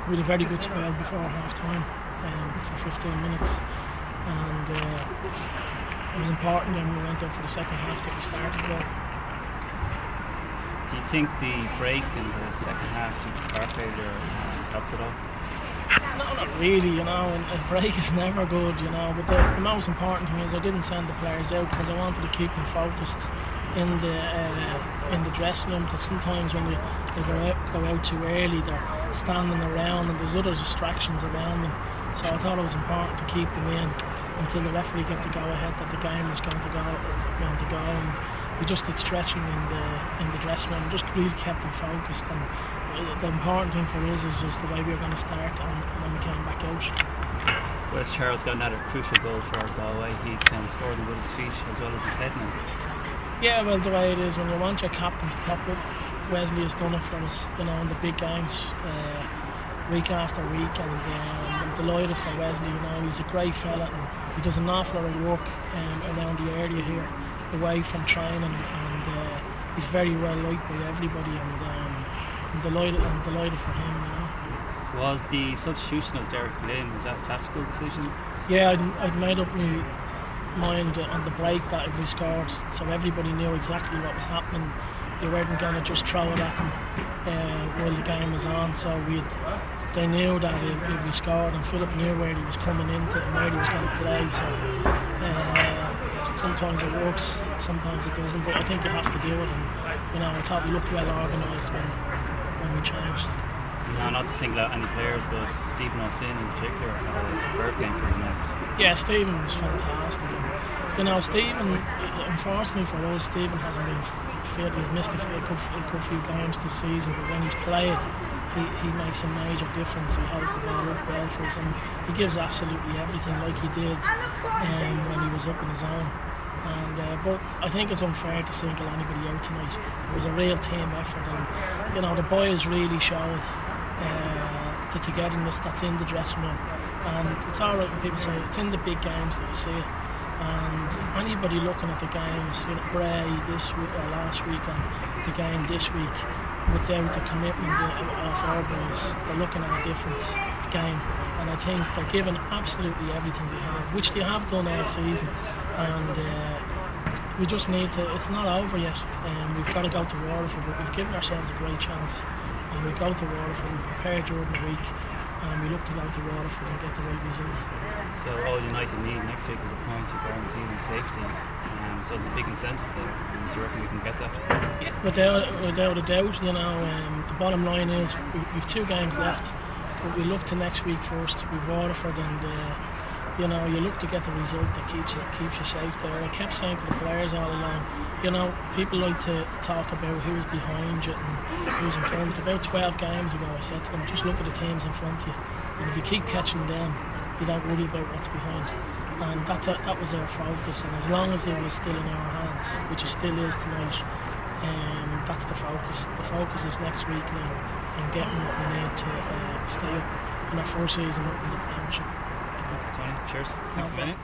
we had a very good spell before half time for 15 minutes, and it was important when we went out for the second half that we started well. Do you think the break in the second half to the car failure helped at all? No, not really, and a break is never good, but the most important thing is I didn't send the players out because I wanted to keep them focused in the dressing room, because sometimes when they go out too early they're standing around and there's other distractions around them, so I thought it was important to keep them in until the referee gave the go ahead that the game was going to go, and we just did stretching in the dressing room, just really kept them focused, and the important thing for us is just the way we were going to start and when we came back out. Wesley Charles got another crucial goal for Galway. He scored with his feet as well as his head now. Yeah, well, the way it is, when you want your captain to top it, Wesley has done it for us, in the big games, week after week, and I'm delighted for Wesley. He's a great fella, and he does an awful lot of work around the area here, away from training, and he's very well liked by everybody, and I'm delighted for him. Was the substitution of Derry Lynn, was that a tactical decision? Yeah, I'd made up my mind on the break that if we scored, so everybody knew exactly what was happening. They weren't going to just throw it at them while the game was on, so they knew that if we scored, and Philip knew where he was coming into and where he was going to play, so sometimes it works, sometimes it doesn't, but I think you have to do it, and I thought we looked well organised when we changed. No, not to single out any players, but Stephen O'Flynn in particular had a superb game for him. Yeah, Stephen was fantastic. Stephen, unfortunately for us, Stephen hasn't been fit. He's missed a good few games this season, but when he's played, he makes a major difference. He holds the ball up well for us, and he gives absolutely everything like he did when he was up in his own. But I think it's unfair to single anybody out tonight. It was a real team effort, and the boys really showed the togetherness that's in the dressing room. And it's alright when people say it's in the big games that you see it. And anybody looking at the games, Bray this week or last week, and the game this week, without the commitment of our boys, they're looking at a different game. And I think they're giving absolutely everything they have, which they have done all season. And we just need to, it's not over yet, and we've got to go to Waterford, but we've given ourselves a great chance. And we go to Waterford, we prepare during the week, and we look to go to Waterford and get the right result. So all United need next week is a point to guarantee them safety, so it's a big incentive there. And do you reckon we can get that? Yeah, without a doubt. The bottom line is we've 2 games left, but we look to next week first. We've Waterford, and you look to get the result that keeps you safe there. I kept saying to the players all along, people like to talk about who's behind you and who's in front. About 12 games ago I said to them, just look at the teams in front of you, and if you keep catching them, you don't worry about what's behind. And that was our focus, and as long as it was still in our hands, which it still is tonight, that's the focus. The focus is next week now, and getting what we need to stay up in our first season up in the Premiership. Tony, cheers. Thanks a minute.